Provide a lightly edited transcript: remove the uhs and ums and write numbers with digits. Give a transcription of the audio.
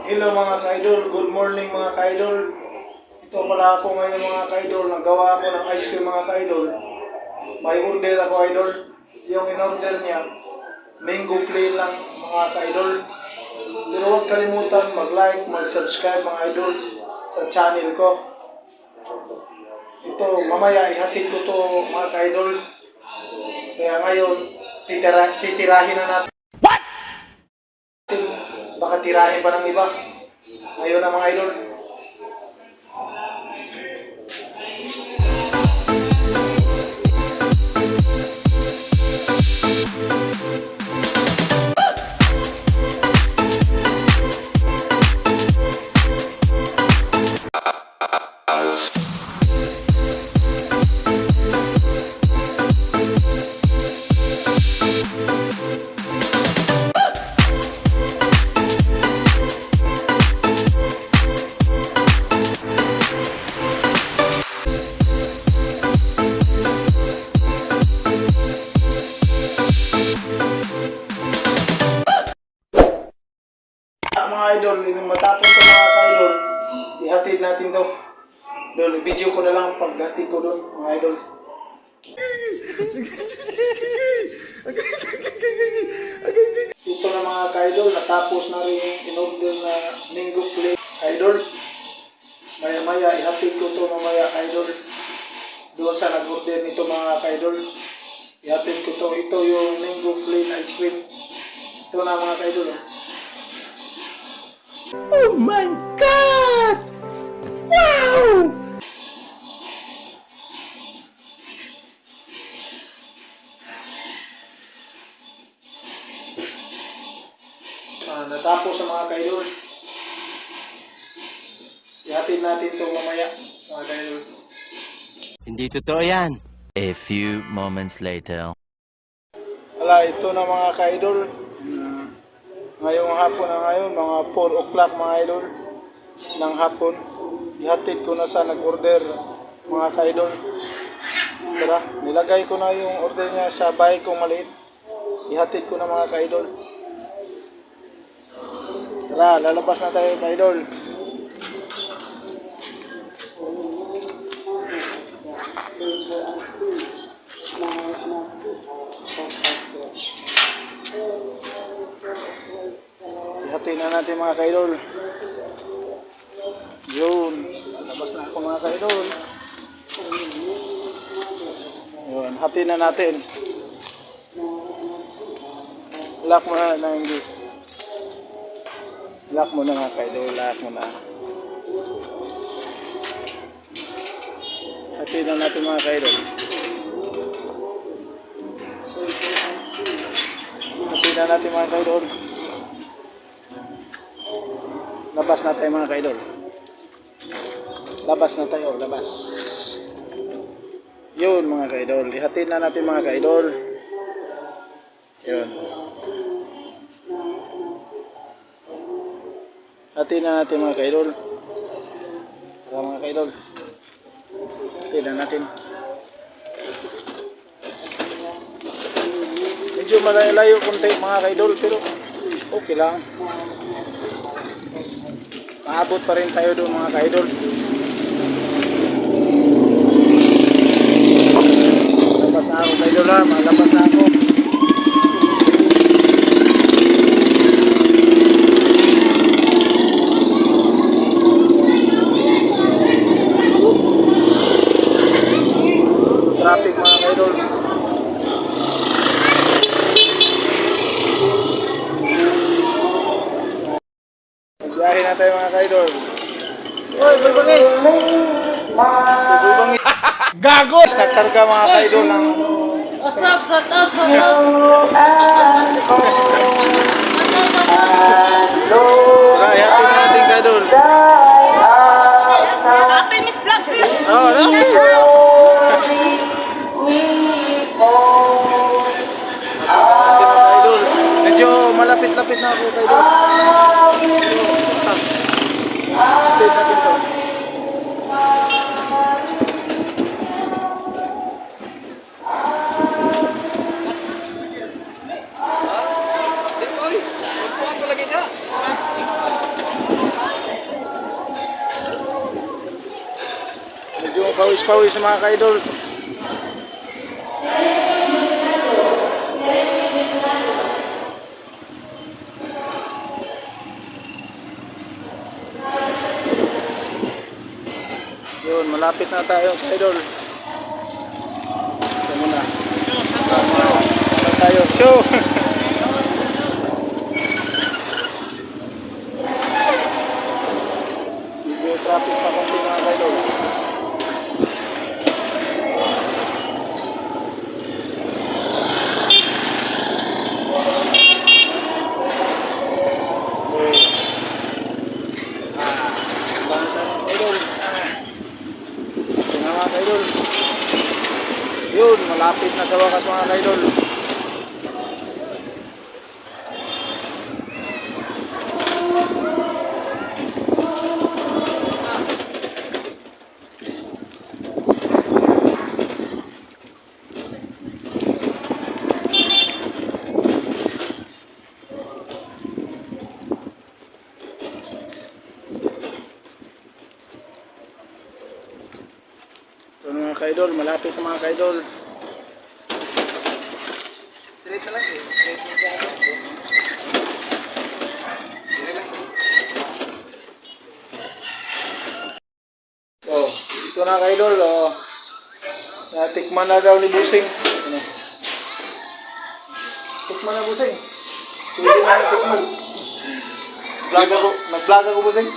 Hello mga ka-idol, good morning mga ka-idol. Ito pala ako ngayon mga ka-idol, naggawa ako ng ice cream mga ka-idol. May order ako idol, yung in-order niya, mango plain lang mga ka-idol. Pero huwag kalimutan mag-like, mag-subscribe mga idol sa channel ko. Ito, mamaya ihatid ko to mga ka-idol. Kaya ngayon, titirahin na natin. Baka tirahin pa ng iba. Ngayon na mga idol. Mga idol, matapos ko mga idol, ihatid natin to. Doon, video ko na lang paghatid ko doon mga idol. Ito na mga ka-idol, natapos na rin yung in-order na mango flake idol. Maya maya ihatid ko to mamaya idol. Doon sa nag-order nito mga ka-idol. Ihatid ko to, ito yung mango flake ice cream. Ito na mga ka-idol. Oh my God! Wow! Natapos sa mga ka-idol. Ihatid natin ito mamaya mga ka-idol. Hindi totoo yan. A few moments later. Wala, ito na mga ka-idol. Ngayong hapon na ngayon, mga 4 o'clock mga idol ng hapon. Ihatid ko na sa nag-order mga ka-idol. Tara, nilagay ko na yung order niya sa bahay kong maliit. Ihatid ko na mga ka-idol. Tara, lalabas na tayo ka-idol. Ihatid na natin mga ka-idol. Yun, labas na ako mga ka-idol. Yun, hatid na natin. Lock mo na na hindi. Lock mo na mga ka-idol, lock mo na. Hatid na natin mga ka-idol. Hatid na natin mga ka-idol. Labas na tayo mga ka-idol. Labas na tayo, labas. Yun mga ka-idol. Ihatid na natin mga ka-idol. Yun. Hatid na natin mga ka-idol. Tara mga ka-idol. Hatid na natin. Medyo malayo konti mga ka-idol pero okay lang. Maabot pa rin tayo doon mga ka-idol. Labas na ako ka-idol ha. Malabas na ako. Traffic mga ka-idol. Biyahe na tayo mga ka-idol. Uy, bulbangis! Bulbangis! Gago! Nagkarga mga ka-idol ng... Asap, satot, satot! Tara, ihatid na natin ka-idol. Happy Miss Blackfish! Oo, no? Ka-idol. Medyo malapit-lapit na ako ka-idol. Hatid natin to. pawis mga ka-idol. Yun, malapit na tayo ka-idol. Ito muna. Tama tayo. Show! Medyo traffic pa konti mga ka-idol. Mga kaidol. Yun, malapit na sa wakas mga kaidol. Ito mga kaidol, malapit na mga kaidol. Straight na lang eh. Straight na lang. So, ito na kaidol. Natikman na daw ni Busing. Ano? Tikman na Busing. Pwede na natikman. Nag-vlog ako Busing.